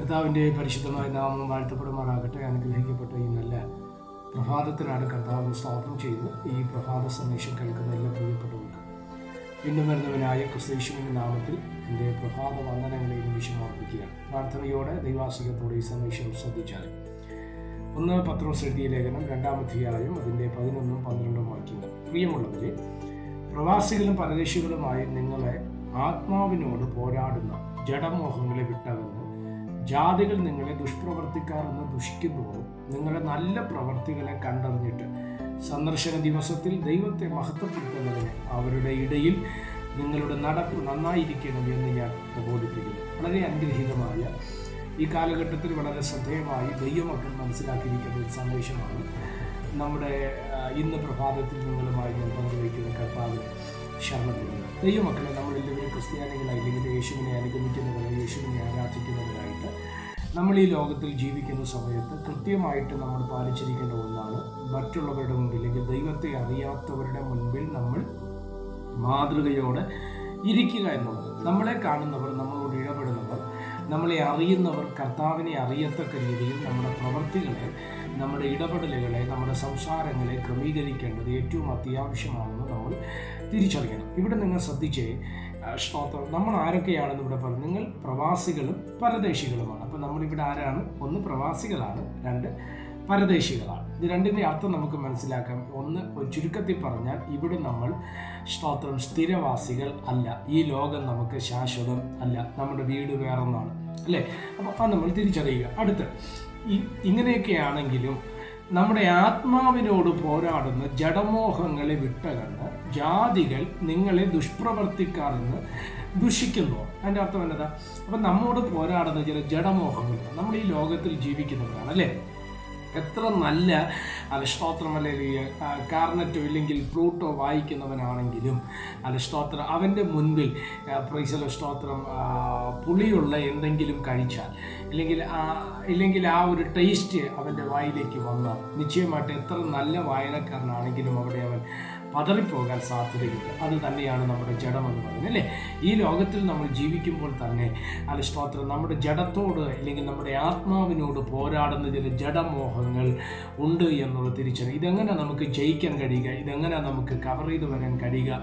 കർത്താവിൻ്റെ പരിശുദ്ധമായ നാമം വാഴ്ത്തപ്പെടുമാറാകട്ടെ. അനുഗ്രഹിക്കപ്പെട്ട ഈ നല്ല പ്രഭാതത്തിനാണ് കർത്താവിന് സ്തോത്രം ചെയ്ത് ഈ പ്രഭാത സന്ദേശം കേൾക്കുന്ന എല്ലാ പ്രിയപ്പെട്ടവർക്ക് വീണ്ടും വരുന്നവനായ ക്രിസ്തയേശുവിൻ്റെ നാമത്തിൽ എൻ്റെ പ്രഭാത വന്ദനങ്ങളെ നിമിഷം അർപ്പിക്കുകയാണ്. പ്രാർത്ഥനയോടെ ദൈവാസികത്തോടെ ഈ സന്ദേശം ശ്രദ്ധിച്ചാൽ 1 പത്രോസ് എഴുതിയ ലേഖനം 2-ാം അധ്യായം അതിൻ്റെ 11-12 വാക്യങ്ങൾ. പ്രിയമുള്ളവരെ, പ്രവാസികളും പരദേശികളുമായി നിങ്ങളെ ആത്മാവിനോട് പോരാടുന്ന ജഡമോഹങ്ങളെ വിട്ടകന്ന് ജാതികൾ നിങ്ങളെ ദുഷ്പ്രവർത്തിക്കാരെന്ന് ദുഷിക്കുന്നുവോ നിങ്ങളുടെ നല്ല പ്രവർത്തികളെ കണ്ടറിഞ്ഞിട്ട് സന്ദർശന ദിവസത്തിൽ ദൈവത്തെ മഹത്വപ്പെടുത്തുന്നതിന് അവരുടെ ഇടയിൽ നിങ്ങളുടെ നടപ്പ് നന്നായിരിക്കണം എന്ന് ഞാൻ പ്രബോധിപ്പിക്കുന്നു. വളരെ അനുഗ്രഹീതമായ ഈ കാലഘട്ടത്തിൽ വളരെ ശ്രദ്ധേയമായി ദൈവമക്കൾ മനസ്സിലാക്കിയിരിക്കുന്ന ഒരു സന്ദേശമാണ് നമ്മുടെ ഇന്ന് പ്രഭാതത്തിൽ നിങ്ങളുമായി ഞാൻ പങ്കുവയ്ക്കുന്ന കർത്താവ് ശരണപ്പെടുന്നത്. ദൈവമക്കളെ, നമ്മളെല്ലാവരും ക്രിസ്ത്യാനികളായി അല്ലെങ്കിൽ യേശുവിനെ അനുഗമിക്കുന്നവരായി, യേശുവിനെ ആരാധിക്കുന്നവരായിട്ട് നമ്മൾ ഈ ലോകത്തിൽ ജീവിക്കുന്ന സമയത്ത് കൃത്യമായിട്ട് നമ്മൾ പാലിച്ചിരിക്കേണ്ട ഒന്നാണ് മറ്റുള്ളവരുടെ മുമ്പിൽ അല്ലെങ്കിൽ ദൈവത്തെ അറിയാത്തവരുടെ മുൻപിൽ നമ്മൾ മാതൃകയോടെ ഇരിക്കുക എന്നുള്ളത്. നമ്മളെ കാണുന്നവർ, നമ്മളോട് ഇടപെടുന്നവർ, നമ്മളെ അറിയുന്നവർ കർത്താവിനെ അറിയത്തക്ക രീതിയിൽ നമ്മുടെ പ്രവൃത്തികളെ, നമ്മുടെ ഇടപെടലുകളെ, നമ്മുടെ സംസാരങ്ങളെ ക്രമീകരിക്കേണ്ടത് ഏറ്റവും അത്യാവശ്യമാണെന്ന് നമ്മൾ തിരിച്ചറിയണം. ഇവിടെ നിങ്ങൾ ശ്രദ്ധിച്ചേ, സ്തോത്രം, നമ്മൾ ആരൊക്കെയാണെന്ന് ഇവിടെ പറഞ്ഞു. നിങ്ങൾ പ്രവാസികളും പരദേശികളുമാണ്. അപ്പോൾ നമ്മളിവിടെ ആരാണ്? 1 പ്രവാസികളാണ്, 2 പരദേശികളാണ്. ഇത് രണ്ടിൻ്റെ അർത്ഥം നമുക്ക് മനസ്സിലാക്കാം. 1, ചുരുക്കത്തിൽ പറഞ്ഞാൽ ഇവിടെ നമ്മൾ സ്തോത്രം സ്ഥിരവാസികൾ അല്ല. ഈ ലോകം നമുക്ക് ശാശ്വതം അല്ല. നമ്മുടെ വീട് വേറൊന്നാണ്, അല്ലേ? അപ്പോൾ അത് നമ്മൾ തിരിച്ചറിയുക. അടുത്ത്, ഇങ്ങനെയൊക്കെയാണെങ്കിലും നമ്മുടെ ആത്മാവിനോട് പോരാടുന്ന ജഡമോഹങ്ങളെ വിട്ടകന്ന് ജാതികൾ നിങ്ങളെ ദുഷ്പ്രവർത്തിക്കാരെന്ന് ദുഷിക്കുന്നു. അതിൻ്റെ അർത്ഥം എന്നതാ? അപ്പം നമ്മോട് പോരാടുന്ന ചില ജഡമോഹങ്ങൾ, നമ്മൾ ഈ ലോകത്തിൽ ജീവിക്കുന്നവരാണ്, അല്ലേ? എത്ര നല്ല സ്തോത്രം അല്ലെങ്കിൽ കാർണറ്റോ ഇല്ലെങ്കിൽ പ്ലൂട്ടോ വായിക്കുന്നവനാണെങ്കിലും സ്തോത്രം അവൻ്റെ മുൻപിൽ സ്തോത്രം പുളിയുള്ള എന്തെങ്കിലും കഴിച്ചാൽ ഇല്ലെങ്കിൽ ആ ഒരു ടേസ്റ്റ് അവൻ്റെ വായിലേക്ക് വന്നാൽ നിശ്ചയമായിട്ട് എത്ര നല്ല വായനക്കാരനാണെങ്കിലും അവിടെ അവൻ പതറിപ്പോകാൻ സാധ്യതയുണ്ട്. അത് തന്നെയാണ് നമ്മുടെ ജഡമെന്ന് പറയുന്നത്, അല്ലേ? ഈ ലോകത്തിൽ നമ്മൾ ജീവിക്കുമ്പോൾ തന്നെ സ്തോത്രം നമ്മുടെ ജഡത്തോട് അല്ലെങ്കിൽ നമ്മുടെ ആത്മാവിനോട് പോരാടുന്ന ചില ജഡമോഹങ്ങൾ ഉണ്ട് എന്നുള്ള തിരിച്ചറിവ്. ഇതെങ്ങനെ നമുക്ക് ജയിക്കാൻ കഴിയുക? ഇതെങ്ങനെ നമുക്ക് കവർ ചെയ്ത് വരാൻ കഴിയുക?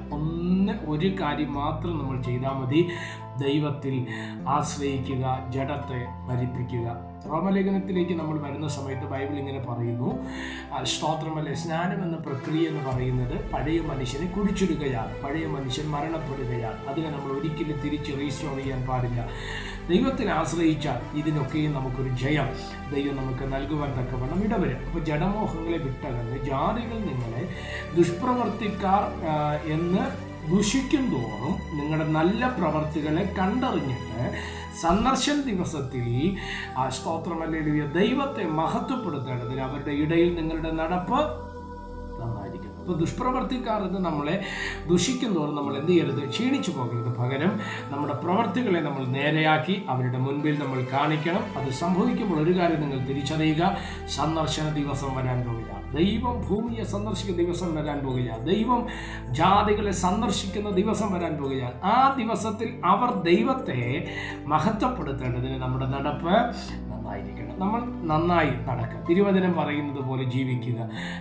ഒരു കാര്യം മാത്രം നമ്മൾ ചെയ്താൽ മതി: ദൈവത്തിൽ ആശ്രയിക്കുക, ജഡത്തെ മരിപ്പിക്കുക. റോമലേഖനത്തിലേക്ക് നമ്മൾ വരുന്ന സമയത്ത് ബൈബിൾ ഇങ്ങനെ പറയുന്നു, സ്തോത്രമല്ലേ, സ്നാനം എന്ന പ്രക്രിയ എന്ന് പറയുന്നത് പഴയ മനുഷ്യനെ കുഴിച്ചിടുകയാണ്, പഴയ മനുഷ്യൻ മരണപ്പെടുകയാണ്. അതിനെ നമ്മൾ ഒരിക്കലും തിരിച്ച് റീസ്റ്റോർ ചെയ്യാൻ പാടില്ല. ദൈവത്തിൽ ആശ്രയിച്ചാൽ ഇതിനൊക്കെയും നമുക്കൊരു ജയം ദൈവം നമുക്ക് നൽകുവാൻ തക്കവണ്ണം ഇടവരും. അപ്പോൾ ജഡമോഹങ്ങളെ വിട്ടകന്ന് ജാതികൾ നിങ്ങളെ ദുഷ്പ്രവർത്തിക്കാർ എന്ന് ദുഷിക്കും തോറും നിങ്ങളുടെ നല്ല പ്രവർത്തികളെ കണ്ടറിഞ്ഞിട്ട് സന്ദർശന ദിവസത്തിൽ സ്തോത്രമല്ലേ ദൈവത്തെ മഹത്വപ്പെടുത്തേണ്ടതിന് അവരുടെ ഇടയിൽ നിങ്ങളുടെ നടപ്പ് നന്നായിരിക്കും. അപ്പോൾ ദുഷ്പ്രവർത്തിക്കാർ എന്ന് നമ്മളെ ദുഷിക്കുന്നതോറും നമ്മൾ എന്ത് ചെയ്യരുത്? ക്ഷീണിച്ചു പോകരുത്. പകരം നമ്മുടെ പ്രവർത്തികളെ നമ്മൾ നേരെയാക്കി അവരുടെ മുൻപിൽ നമ്മൾ കാണിക്കണം. അത് സംഭവിക്കുമ്പോൾ ഒരു കാര്യം നിങ്ങൾ തിരിച്ചറിയുക: സന്ദർശന ദിവസം വരാൻ പോകുക. ദൈവം ഭൂമിയെ സന്ദർശിക്കുന്ന ദിവസം വരാൻ പോകുക. ദൈവം ജാതികളെ സന്ദർശിക്കുന്ന ദിവസം വരാൻ പോകുക. ആ ദിവസത്തിൽ അവർ ദൈവത്തെ മഹത്വപ്പെടുത്തേണ്ടതിന് നമ്മുടെ നടപ്പ് നന്നായിരിക്കണം. നമ്മൾ നന്നായി നടക്കുക, തിരുവചനം പറയുന്നത് പോലെ ജീവിക്കുക,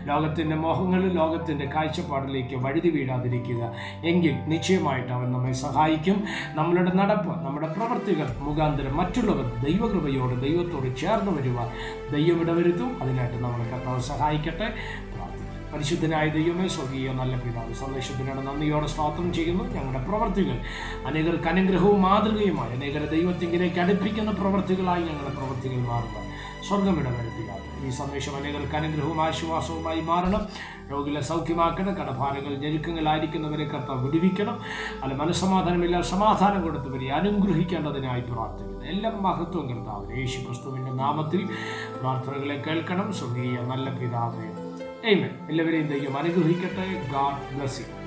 ലോകത്തിൻ്റെ മോഹങ്ങളിൽ ലോകത്തിൻ്റെ കാഴ്ചപ്പാടിലേക്ക് വഴുതി വീഴാതിരിക്കുക. എങ്കിൽ നിശ്ചയമായിട്ട് അവൻ നമ്മെ സഹായിക്കും. നമ്മളുടെ നടപ്പ്, നമ്മുടെ പ്രവൃത്തികൾ മുഖാന്തരം മറ്റുള്ളവർ ദൈവകൃപയോട് ദൈവത്തോട് ചേർന്ന് വരുവാൻ ദൈവം ഇടവരുത്തും. അതിനായിട്ട് നമ്മളെ കർത്താവ് സഹായിക്കട്ടെ. പരിശുദ്ധനായ ദൈവമേ, സ്വർഗീയ നല്ല പിതാവ്, സന്ദേശത്തിനാണ് നന്ദിയോടെ സ്തോത്രം ചെയ്യുന്നു. ഞങ്ങളുടെ പ്രവർത്തികൾ അനേകർക്ക് അനുഗ്രഹവും മാതൃകയുമായി അനേകരെ ദൈവത്തിങ്കിലേക്ക് അടുപ്പിക്കുന്ന പ്രവർത്തികളായി ഞങ്ങളുടെ പ്രവർത്തികൾ മാറുക. സ്വർഗം ഇടവരുത്തുക. ഈ സന്ദേശം അനേകർക്ക് അനുഗ്രഹവും ആശ്വാസവുമായി മാറണം. രോഗികളെ സൗഖ്യമാക്കണം. കടഭാരങ്ങൾ ഞെരുക്കങ്ങളായിരിക്കുന്നവരെ കർത്താവ് വിടുവിക്കണം. മനസ്സമാധാനമില്ല, സമാധാനം കൊടുത്തവരെ അനുഗ്രഹിക്കേണ്ടതിനായി പ്രാർത്ഥിക്കുന്നു. എല്ലാ മഹത്വം കർത്താവ് യേശു ക്രിസ്തുവിൻ്റെ നാമത്തിൽ പ്രാർത്ഥനകളെ കേൾക്കണം. സ്വർഗീയ നല്ല പിതാവേ, ആമേൻ. എല്ലാവരെയും ദൈവം അനുഗ്രഹിക്കട്ടെ. God bless you.